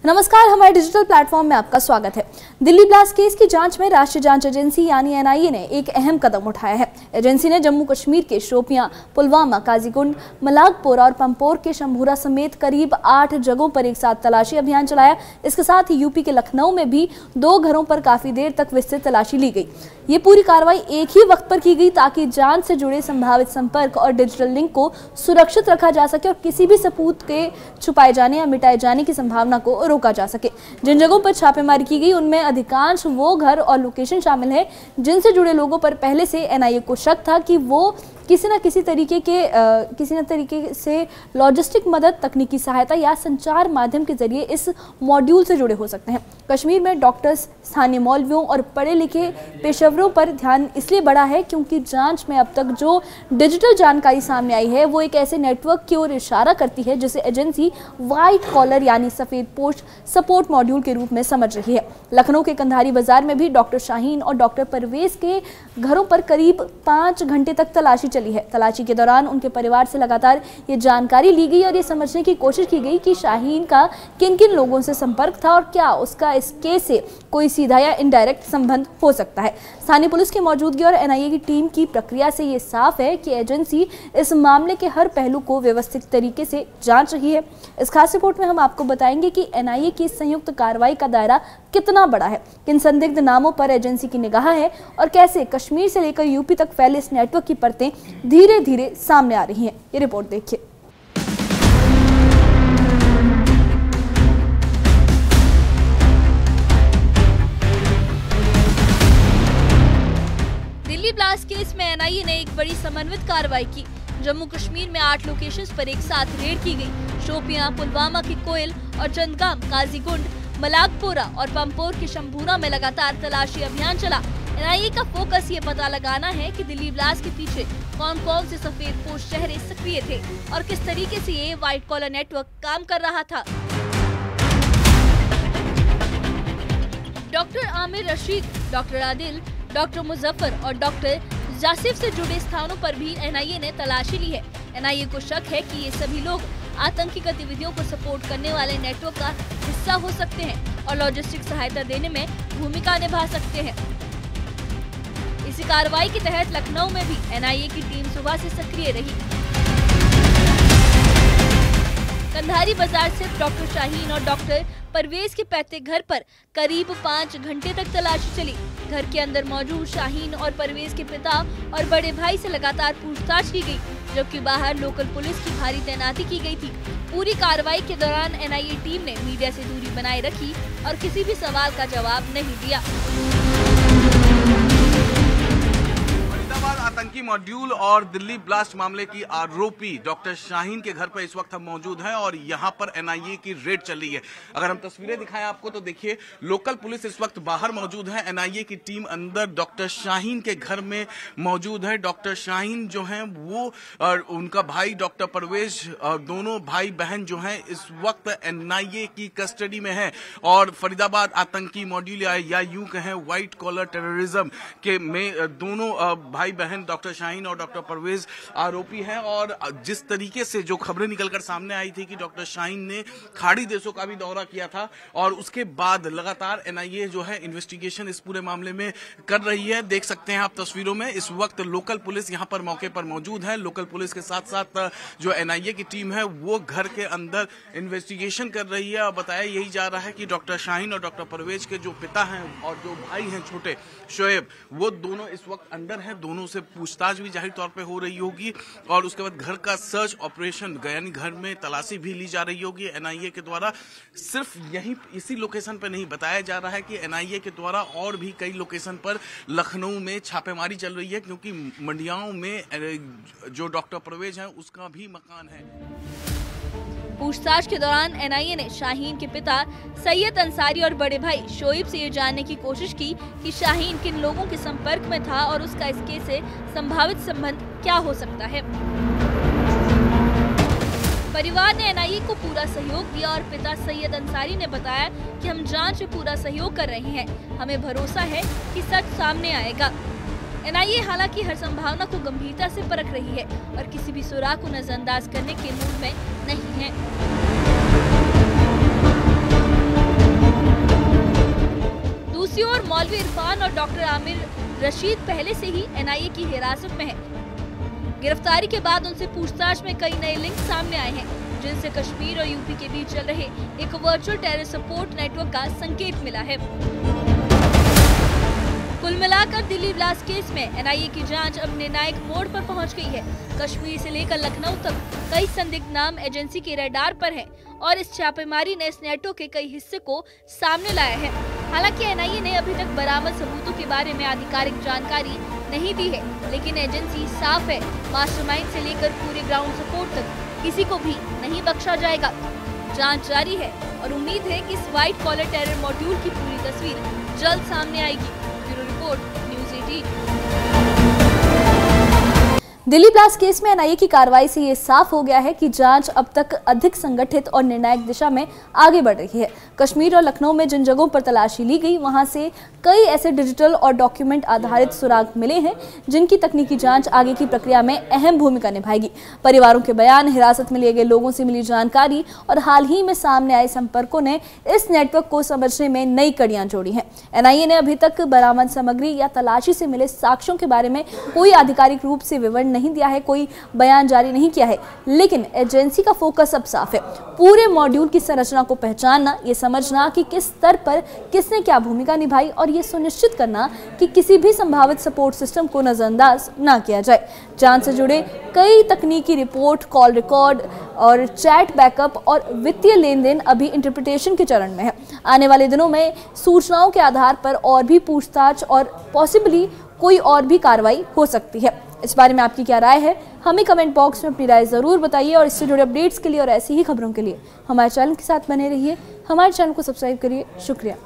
नमस्कार, हमारे digital platform में आपका स्वागत है। दिल्ली ब्लास्ट केस की जांच में राष्ट्रीय जांच एजेंसी यानी एनआईए ने एक अहम कदम उठाया है। एजेंसी ने जम्मू कश्मीर के शोपियां, पुलवामा, काजीगुंड, मलाकपोरा और पंपोर के शंभूरा समेत करीब 8 जगहों पर एक साथ तलाशी अभियान चलाया। इसके साथ ही यूपी के लखनऊ में भी 2 घरों पर काफी देर तक विस्तृत तलाशी ली गई। ये पूरी कार्रवाई एक ही वक्त पर की गई ताकि जांच से जुड़े संभावित संपर्क और डिजिटल लिंक को सुरक्षित रखा जा सके और किसी भी सबूत के छुपाए जाने या मिटाए जाने की संभावना को रोका जा सके। जिन जगहों पर छापेमारी की गई उनमें अधिकांश वो घर और लोकेशन शामिल है जिनसे जुड़े लोगों पर पहले से एनआईए को शक था कि वो किसी न तरीके से लॉजिस्टिक मदद, तकनीकी सहायता या संचार माध्यम के जरिए इस मॉड्यूल से जुड़े हो सकते हैं। कश्मीर में डॉक्टर्स, स्थानीय मौलवियों और पढ़े लिखे पेशेवरों पर ध्यान इसलिए बढ़ा है क्योंकि जांच में अब तक जो डिजिटल जानकारी सामने आई है वो एक ऐसे नेटवर्क की ओर इशारा करती है जिसे एजेंसी व्हाइट कॉलर यानी सफेद पोस्ट सपोर्ट मॉड्यूल के रूप में समझ रही है। लखनऊ के कंधारी बाजार में भी डॉक्टर शाहीन और डॉक्टर परवेज के घरों पर करीब 5 घंटे तक तलाशी चली है। तलाशी के दौरान उनके परिवार से लगातार ये जानकारी ली गई और ये समझने की कोशिश की गई कि शाहीन का किन किन लोगों से संपर्क था और क्या उसका इस केस से कोई सीधा या इनडायरेक्ट संबंध हो सकता है। स्थानीय पुलिस की मौजूदगी और एनआईए की टीम की प्रक्रिया से ये साफ है कि एजेंसी इस मामले के हर पहलू को व्यवस्थित तरीके से जांच रही है। इस खास रिपोर्ट में हम आपको बताएंगे कि एनआईए की संयुक्त कार्रवाई का दायरा कितना बड़ा है, किन संदिग्ध नामों पर एजेंसी की निगाह है और कैसे कश्मीर से लेकर यूपी तक फैले इस नेटवर्क की परतें धीरे धीरे सामने आ रही हैं। ये रिपोर्ट देखिए। दिल्ली ब्लास्ट केस में एनआईए ने एक बड़ी समन्वित कार्रवाई की। जम्मू कश्मीर में 8 लोकेशंस पर एक साथ रेड की गई। शोपियां, पुलवामा के कोयल और चंदगाम, काजीगुंड, मलाकपोरा और पंपोर के शंभूरा में लगातार तलाशी अभियान चला। एनआईए का फोकस ये पता लगाना है कि दिल्ली ब्लास्ट के पीछे कौन कौन से सफेद पोश चेहरे सक्रिय थे और किस तरीके से ये व्हाइट कॉलर नेटवर्क काम कर रहा था। Doctor Aamir Rashid, doctor Adil, doctor Muzaffar और डॉक्टर जासिफ से जुड़े स्थानों पर भी एनआईए ने तलाशी ली है। एनआईए को शक है कि ये सभी लोग आतंकी गतिविधियों को सपोर्ट करने वाले नेटवर्क का हिस्सा हो सकते हैं और लॉजिस्टिक सहायता देने में भूमिका निभा सकते हैं। इसी कार्रवाई के तहत लखनऊ में भी एनआईए की टीम सुबह से सक्रिय रही। कंधारी बाजार स्थित डॉक्टर शाहीन और डॉक्टर परवेज के पैतृक घर पर करीब 5 घंटे तक तलाशी चली। घर के अंदर मौजूद शाहीन और परवेज के पिता और बड़े भाई से लगातार पूछताछ की गई, जबकि बाहर लोकल पुलिस की भारी तैनाती की गई थी। पूरी कार्रवाई के दौरान एनआईए टीम ने मीडिया से दूरी बनाए रखी और किसी भी सवाल का जवाब नहीं दिया। आतंकी मॉड्यूल और दिल्ली ब्लास्ट मामले की आरोपी डॉक्टर शाहीन के घर पर इस वक्त हम मौजूद हैं और यहां पर एनआईए की रेड चल रही है। अगर हम तस्वीरें दिखाएं आपको तो देखिए, लोकल पुलिस इस वक्त बाहर मौजूद है, एनआईए की टीम अंदर डॉक्टर शाहीन के घर में मौजूद है। डॉक्टर शाहीन जो हैं वो और उनका भाई डॉक्टर परवेज, दोनों भाई बहन जो हैं इस वक्त एनआईए की कस्टडी में है और फरीदाबाद आतंकी मॉड्यूल या यूं कहें व्हाइट कॉलर टेररिज्म के में दोनों भाई बहन डॉक्टर शाहीन और डॉक्टर परवेज आरोपी हैं। और जिस तरीके से जो खबरें निकलकर सामने आई थी कि डॉक्टर शाहीन ने खाड़ी देशों का भी दौरा किया था और उसके बाद लगातार एनआईए जो है इन्वेस्टिगेशन इस पूरे मामले में कर रही है। देख सकते हैं आप तस्वीरों में, इस वक्त लोकल पुलिस यहां पर मौके पर मौजूद है। लोकल पुलिस के साथ साथ जो एनआईए की टीम है वो घर के अंदर इन्वेस्टिगेशन कर रही है और बताया यही जा रहा है कि डॉक्टर शाहीन और डॉक्टर परवेज के जो पिता हैं और जो भाई हैं छोटे शोएब, वो दोनों इस वक्त अंदर हैं। दोनों से पूछताछ भी जाहिर तौर पे हो रही होगी और उसके बाद घर का सर्च ऑपरेशन यानी घर में तलाशी भी ली जा रही होगी एनआईए के द्वारा। सिर्फ यही इसी लोकेशन पे नहीं, बताया जा रहा है कि एनआईए के द्वारा और भी कई लोकेशन पर लखनऊ में छापेमारी चल रही है क्योंकि मंडियाओं में जो डॉक्टर परवेज हैं उसका भी मकान है। पूछताछ के दौरान एनआईए ने शाहीन के पिता सैयद अंसारी और बड़े भाई शोएब से ये जानने की कोशिश की कि शाहीन किन लोगों के संपर्क में था और उसका इस केस से संभावित संबंध क्या हो सकता है। परिवार ने एनआईए को पूरा सहयोग दिया और पिता सैयद अंसारी ने बताया कि हम जांच में पूरा सहयोग कर रहे हैं, हमें भरोसा है कि सच सामने आएगा। एनआईए हालांकि हर संभावना को गंभीरता से परख रही है और किसी भी सुराग को नजरअंदाज करने के मूड में नहीं है। मौलवी इरफान और डॉक्टर आमिर रशीद पहले से ही एनआईए की हिरासत में है। गिरफ्तारी के बाद उनसे पूछताछ में कई नए लिंक सामने आए हैं, जिनसे कश्मीर और यूपी के बीच चल रहे एक वर्चुअल टेरर सपोर्ट नेटवर्क का संकेत मिला है। कुल मिलाकर दिल्ली ब्लास्ट केस में एनआईए की जांच अब निर्णायक मोड़ पर पहुंच गई है। कश्मीर से लेकर लखनऊ तक कई संदिग्ध नाम एजेंसी के रडार पर हैं और इस छापेमारी ने इस नेटवर्क के कई हिस्से को सामने लाया है। हालांकि एनआईए ने अभी तक बरामद सबूतों के बारे में आधिकारिक जानकारी नहीं दी है, लेकिन एजेंसी साफ है, मास्टरमाइंड से लेकर पूरे ग्राउंड सपोर्ट तक किसी को भी नहीं बख्शा जाएगा। जांच जारी है और उम्मीद है कि इस व्हाइट कॉलर टेरर मॉड्यूल की पूरी तस्वीर जल्द सामने आएगी। Bureau report, news 18। Delhi blast case में एनआईए की कार्रवाई से ये साफ हो गया है कि जांच अब तक अधिक संगठित और निर्णायक दिशा में आगे बढ़ रही है। कश्मीर और लखनऊ में जिन जगहों पर तलाशी ली गई, वहां से कई ऐसे डिजिटल और डॉक्यूमेंट आधारित सुराग मिले हैं जिनकी तकनीकी जांच आगे की प्रक्रिया में अहम भूमिका निभाएगी। परिवारों के बयान, हिरासत में लिए गए लोगों से मिली जानकारी और हाल ही में सामने आए संपर्कों ने इस नेटवर्क को समझने में नई कड़ियां जोड़ी हैं। एनआईए ने अभी तक बरामद सामग्री या तलाशी से मिले साक्ष्यों के बारे में कोई आधिकारिक रूप से विवरण नहीं दिया है, कोई बयान जारी नहीं किया है, लेकिन एजेंसी का फोकस अब साफ है। पूरे मॉड्यूल की संरचना को पहचानना, ये समझना कि किस स्तर पर किसने क्या भूमिका निभाई और ये सुनिश्चित करना कि किसी भी संभावित सपोर्ट सिस्टम को नजरअंदाज ना किया जाए। जांच से जुड़े कई तकनीकी रिपोर्ट, कॉल रिकॉर्ड और चैट बैकअप और वित्तीय लेन देन अभी इंटरप्रिटेशन के चरण में है। आने वाले दिनों में सूचनाओं के आधार पर और भी पूछताछ और पॉसिबली कोई और भी कार्रवाई हो सकती है। इस बारे में आपकी क्या राय है, हमें कमेंट बॉक्स में अपनी राय जरूर बताइए और इससे जुड़े अपडेट्स के लिए और ऐसी ही खबरों के लिए हमारे चैनल के साथ बने रहिए। हमारे चैनल को सब्सक्राइब करिए। शुक्रिया।